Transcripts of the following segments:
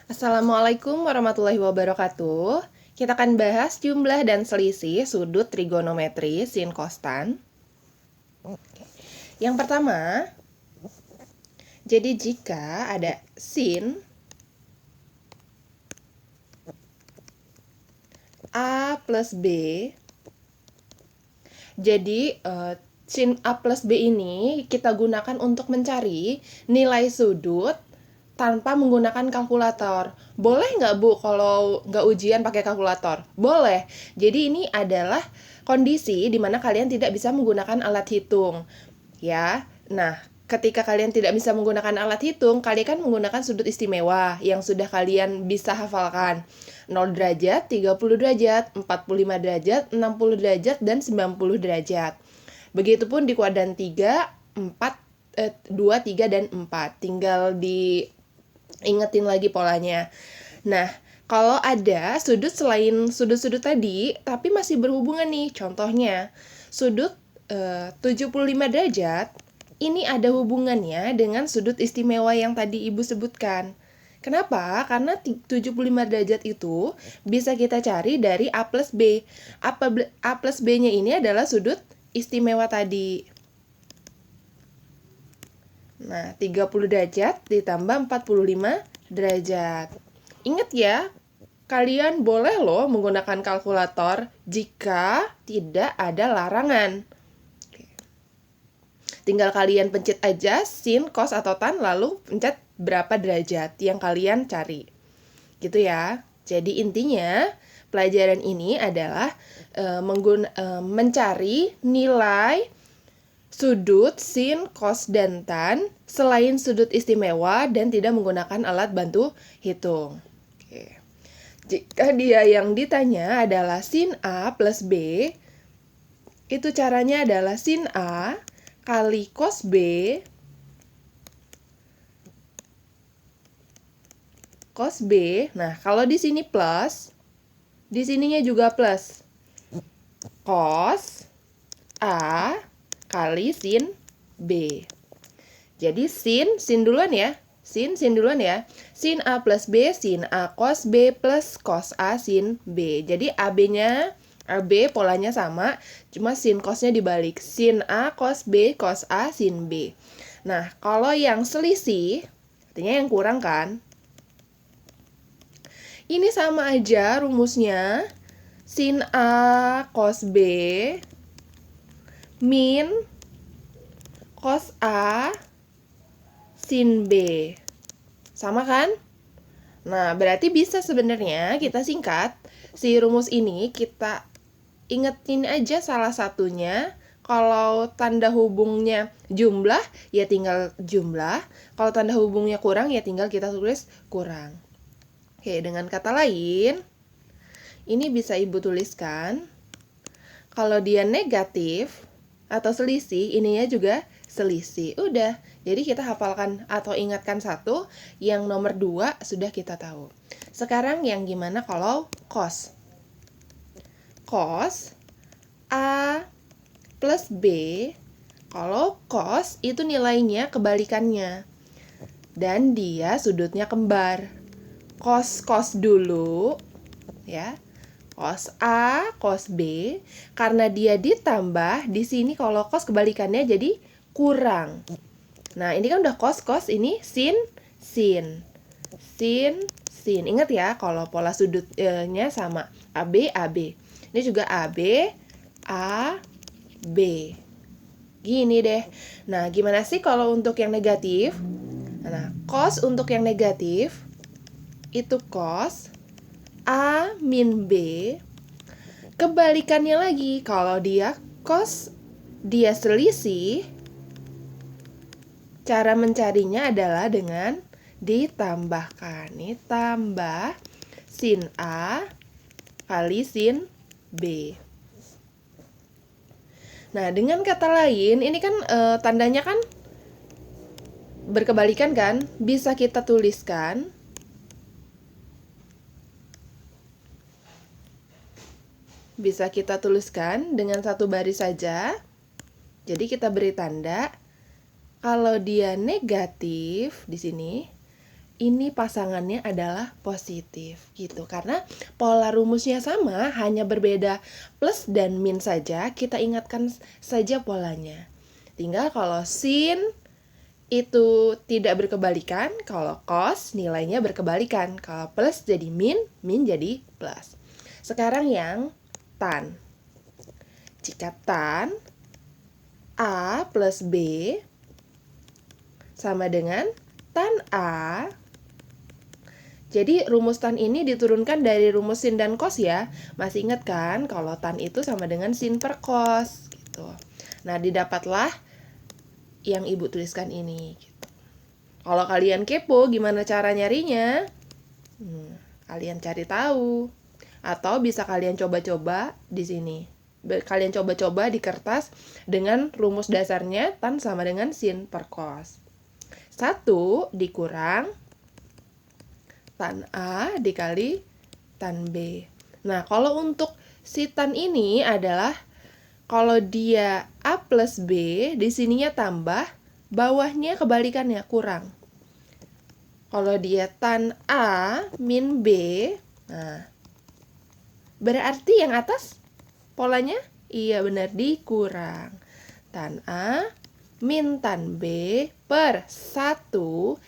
Assalamualaikum warahmatullahi wabarakatuh. Kita akan bahas jumlah dan selisih sudut trigonometri sin kostan. Yang pertama, jadi jika ada sin A plus B, jadi sin A plus B ini kita gunakan untuk mencari nilai sudut tanpa menggunakan kalkulator. Boleh nggak Bu kalau nggak ujian pakai kalkulator? Boleh. Jadi ini adalah kondisi di mana kalian tidak bisa menggunakan alat hitung. Ya, nah ketika kalian tidak bisa menggunakan alat hitung, kalian kan menggunakan sudut istimewa yang sudah kalian bisa hafalkan. 0 derajat, 30 derajat, 45 derajat, 60 derajat, dan 90 derajat. Begitupun di kuadran 3, 4, 2, 3, dan 4. Tinggal diingetin lagi polanya. Nah, kalau ada sudut selain sudut-sudut tadi, tapi masih berhubungan nih, contohnya sudut 75 derajat, ini ada hubungannya dengan sudut istimewa yang tadi Ibu sebutkan. Kenapa? Karena 75 derajat itu bisa kita cari dari A plus B. A plus B-nya ini adalah sudut istimewa tadi. Nah, 30 derajat ditambah 45 derajat. Ingat ya, kalian boleh loh menggunakan kalkulator jika tidak ada larangan. Tinggal kalian pencet aja sin, cos, atau tan, lalu pencet berapa derajat yang kalian cari. Gitu ya. Jadi intinya pelajaran ini adalah mencari nilai sudut sin, cos, dan tan selain sudut istimewa dan tidak menggunakan alat bantu hitung. Oke. Jika dia yang ditanya adalah sin A plus B, itu caranya adalah sin A kali cos B Nah, kalau di sini plus, di sininya juga plus. Cos A kali sin B. Jadi sin duluan ya. Sin duluan ya. Sin A plus B, sin A cos B plus cos A sin B. Jadi AB-nya AB polanya sama, cuma sin cosnya dibalik. Sin A cos B cos A sin B. Nah, kalau yang selisih, artinya yang kurang kan? Ini sama aja rumusnya. Sin A cos B min cos A sin B. Sama kan? Nah, berarti bisa sebenarnya kita singkat si rumus ini, kita ingetin aja salah satunya. Kalau tanda hubungnya jumlah, ya tinggal jumlah. Kalau tanda hubungnya kurang, ya tinggal kita tulis kurang. Oke, dengan kata lain, ini bisa Ibu tuliskan. Kalau dia negatif atau selisih, ininya juga selisih. Udah, jadi kita hafalkan atau ingatkan satu, yang nomor 2 sudah kita tahu. Sekarang yang gimana kalau cos? Cos A plus B, kalau cos itu nilainya kebalikannya. Dan dia sudutnya kembar. Cos dulu, ya. Cos A, cos B, karena dia ditambah, di sini kalau cos kebalikannya jadi kurang. Nah, ini kan udah cos, ini sin. Ingat ya, kalau pola sudutnya sama. AB. Ini juga AB, AB. Gini deh. Nah, gimana sih kalau untuk yang negatif? Nah, cos untuk yang negatif, itu cos A min B. Kebalikannya lagi, kalau dia cos, dia selisih, cara mencarinya adalah dengan ditambahkan. Ini tambah sin A kali sin B. Nah, dengan kata lain, ini kan tandanya kan berkebalikan kan? Bisa kita tuliskan dengan satu baris saja. Jadi kita beri tanda kalau dia negatif di sini, ini pasangannya adalah positif gitu. Karena pola rumusnya sama, hanya berbeda plus dan min saja, kita ingatkan saja polanya. Tinggal kalau sin itu tidak berkebalikan, kalau cos nilainya berkebalikan. Kalau plus jadi min, min jadi plus. Sekarang yang tan. Jika tan A plus B sama dengan tan A. Jadi rumus tan ini diturunkan dari rumus sin dan cos ya. Masih ingat kan kalau tan itu sama dengan sin per cos gitu. Nah, didapatlah yang Ibu tuliskan ini gitu. Kalau kalian kepo gimana cara nyarinya? Kalian cari tahu. Atau bisa kalian coba-coba di sini. Kalian coba-coba di kertas dengan rumus dasarnya tan sama dengan sin per cos. 1 dikurang tan A dikali tan B. Nah, kalau untuk si tan ini adalah kalau dia A plus B, di sininya tambah, bawahnya kebalikannya, kurang. Kalau dia tan A min B, nah, berarti yang atas polanya, iya benar, dikurang. Tan A min tan B per 1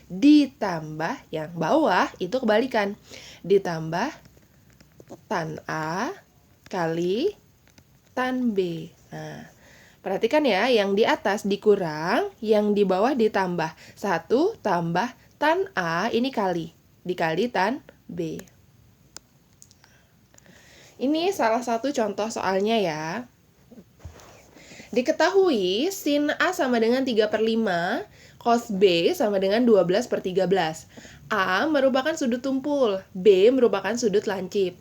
ditambah yang bawah itu kebalikan. Ditambah tan A kali tan B. Nah, perhatikan ya, yang di atas dikurang, yang di bawah ditambah. 1 tambah tan A ini dikali tan B. Ini salah satu contoh soalnya ya. Diketahui sin A sama dengan 3/5, cos B sama dengan 12/13. A merupakan sudut tumpul, B merupakan sudut lancip.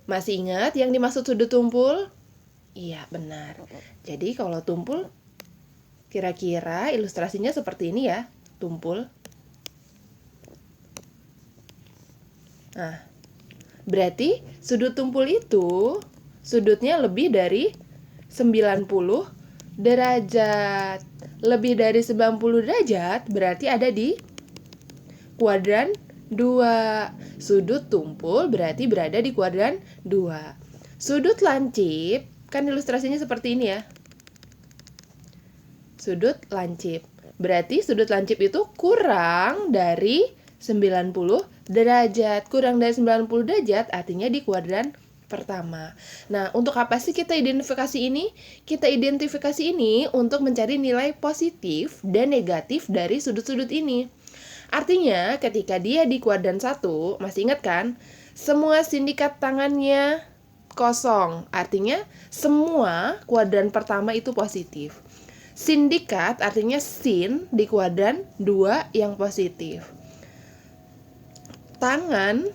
Masih ingat yang dimaksud sudut tumpul? Iya, benar. Jadi kalau tumpul, kira-kira ilustrasinya seperti ini ya, tumpul. Nah, berarti sudut tumpul itu sudutnya lebih dari 90 derajat. Lebih dari 90 derajat berarti ada di kuadran 2. Sudut tumpul berarti berada di kuadran 2. Sudut lancip, kan ilustrasinya seperti ini ya. Sudut lancip. Berarti sudut lancip itu kurang dari 90 derajat. Kurang dari 90 derajat artinya di kuadran pertama. Nah, untuk apa sih kita identifikasi ini? Kita identifikasi ini untuk mencari nilai positif dan negatif dari sudut-sudut ini. Artinya, ketika dia di kuadran 1, masih ingat kan? Semua sindikat tangannya kosong. Artinya, semua kuadran pertama itu positif. Sindikat artinya sin di kuadran 2 yang positif. Tangan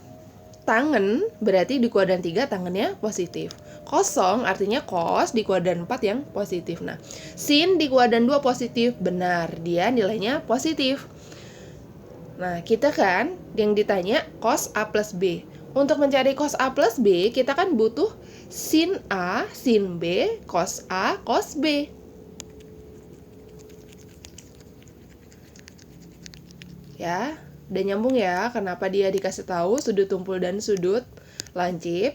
berarti di kuadran 3 tangannya positif. Kosong artinya cos di kuadran 4 yang positif. Nah, sin di kuadran 2 positif. Benar, dia nilainya positif. Nah, kita kan yang ditanya cos A plus B. Untuk mencari cos A plus B, kita kan butuh sin A, sin B, cos A, cos B. Ya, udah nyambung ya kenapa dia dikasih tahu sudut tumpul dan sudut lancip.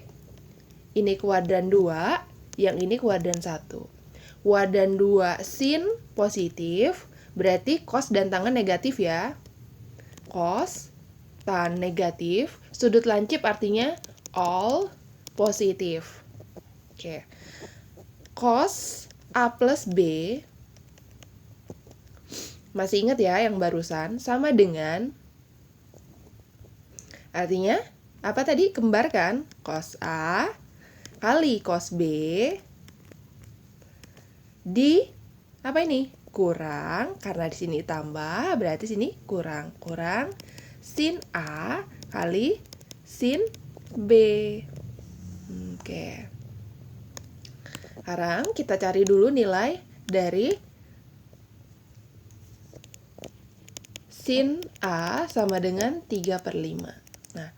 Ini kuadran 2, yang ini kuadran 1. Kuadran 2 sin positif, berarti cos dan tangan negatif ya. Cos, tan negatif, sudut lancip artinya all positif. Oke. Cos A plus B, masih ingat ya yang barusan, sama dengan, artinya apa tadi? Kembar kan? Cos A kali cos B di apa ini? Kurang, karena di sini tambah, berarti sini kurang. Kurang sin A kali sin B. Oke. Sekarang kita cari dulu nilai dari sin A sama dengan 3/5. Nah,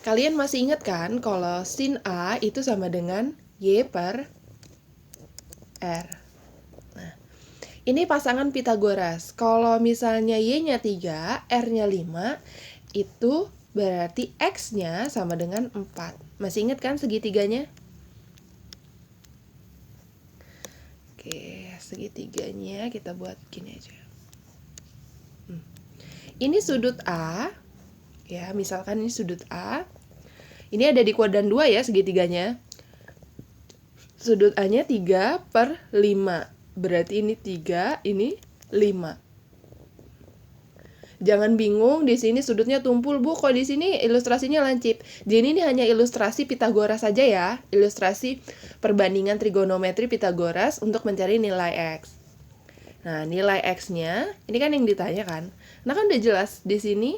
kalian masih ingat kan kalau sin A itu sama dengan Y per R. Nah, Ini pasangan Pitagoras. Kalau misalnya Y-nya 3, R-nya 5, itu berarti X-nya sama dengan 4. Masih ingat kan segitiganya? Oke, segitiganya kita buat gini aja. Ini sudut A, ya misalkan ini sudut A. Ini ada di kuadran 2 ya segitiganya. Sudut A-nya 3/5. Berarti ini 3, ini 5. Jangan bingung, di sini sudutnya tumpul, Bu. Kok di sini ilustrasinya lancip? Jadi ini hanya ilustrasi Pitagoras saja ya. Ilustrasi perbandingan trigonometri Pitagoras untuk mencari nilai X. Nah, nilai X-nya, ini kan yang ditanya kan. Nah, kan udah jelas di sini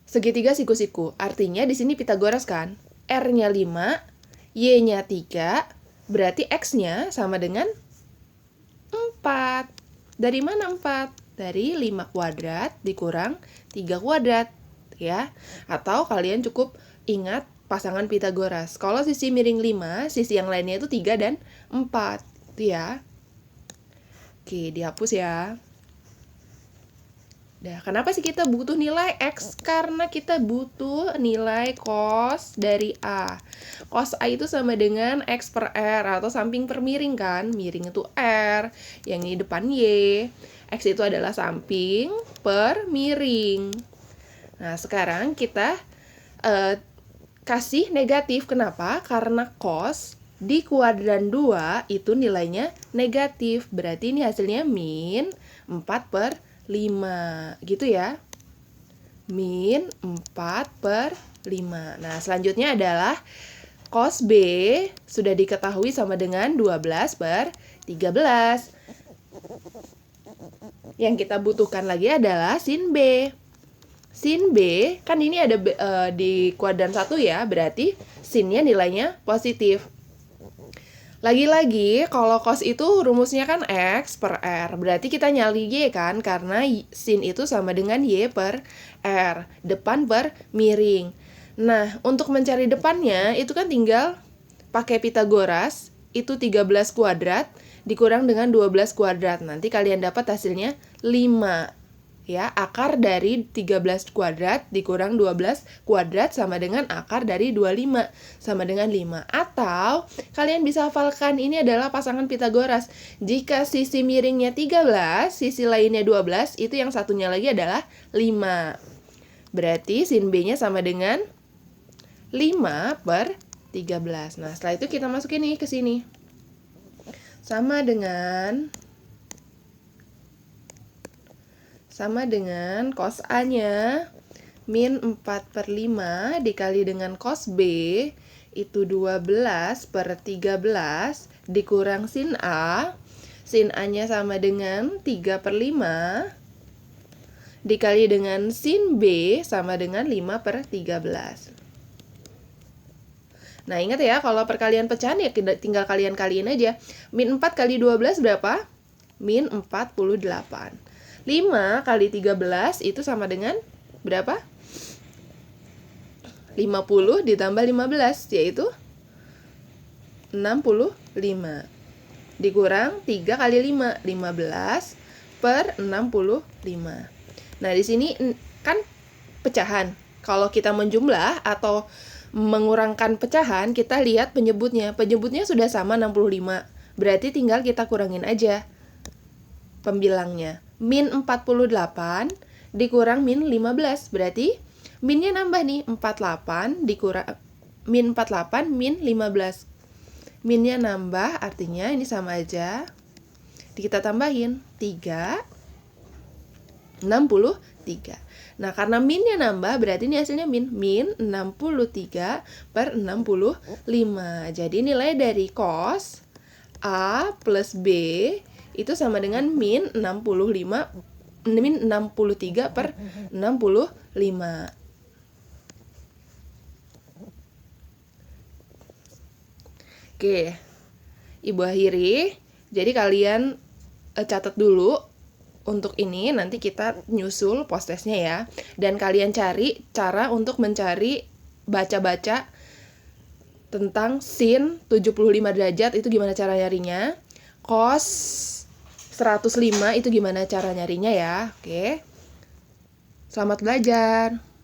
segitiga siku-siku. Artinya di sini Pitagoras kan. R-nya 5, Y-nya 3, berarti X-nya sama dengan 4. Dari mana 4? Dari 5 kuadrat dikurang 3 kuadrat, ya. Atau kalian cukup ingat pasangan Pitagoras. Kalau sisi miring 5, sisi yang lainnya itu 3 dan 4. Itu ya. Oke, dihapus ya. Nah, kenapa sih kita butuh nilai X? Karena kita butuh nilai cos dari A. Cos A itu sama dengan X per R atau samping per miring kan. Miring itu R, yang ini depan Y. X itu adalah samping per miring. Nah, sekarang kita kasih negatif. Kenapa? Karena cos di kuadran 2 itu nilainya negatif. Berarti ini hasilnya min 4/5. Gitu ya. Min 4/5. Nah, selanjutnya adalah cos B sudah diketahui sama dengan 12/13. Yang kita butuhkan lagi adalah sin B. Sin B, kan ini ada di kuadran 1 ya, berarti sinnya nilainya positif. Lagi-lagi, kalau cos itu rumusnya kan X per R. Berarti kita nyali Y kan, karena sin itu sama dengan Y per R. Depan per miring. Nah, untuk mencari depannya, itu kan tinggal pakai Pitagoras. Itu 13 kuadrat dikurang dengan 12 kuadrat. Nanti kalian dapat hasilnya 5. Ya, akar dari 13 kuadrat dikurang 12 kuadrat sama dengan akar dari 25 sama dengan 5. Atau kalian bisa hafalkan ini adalah pasangan Pitagoras. Jika sisi miringnya 13, sisi lainnya 12, itu yang satunya lagi adalah 5. Berarti sin B-nya sama dengan 5/13. Nah, setelah itu kita masukin nih ke sini. Sama dengan cos A-nya min 4/5 dikali dengan cos B itu 12/13 dikurang sin A. Sin A-nya sama dengan 3/5 dikali dengan sin B sama dengan 5/13. Nah, ingat ya, kalau perkalian pecahan ya tinggal kalian kaliin aja. Min 4 kali 12 berapa? Min 48. 5 kali 13 itu sama dengan berapa? 50 ditambah 15, yaitu 65. Dikurang 3 kali 5, 15/65. Nah, di sini kan pecahan. Kalau kita menjumlah atau mengurangkan pecahan, kita lihat penyebutnya. Penyebutnya sudah sama 65. Berarti tinggal kita kurangin aja pembilangnya. Min 48 dikurang min 15. Berarti minnya nambah nih, 48 dikurang min 48 min 15. Minnya nambah, artinya ini sama aja. Kita tambahin 3 63. Nah, karena minnya nambah, berarti ini hasilnya min 63/65. Jadi nilai dari cos A plus B itu sama dengan min 63/65. Oke, Ibu akhiri. Jadi kalian catat dulu untuk ini, nanti kita nyusul post-testnya ya. Dan kalian cari cara untuk mencari baca-baca tentang sin 75 derajat, itu gimana cara nyarinya. cos 105 itu gimana cara nyarinya ya. Oke. Selamat belajar.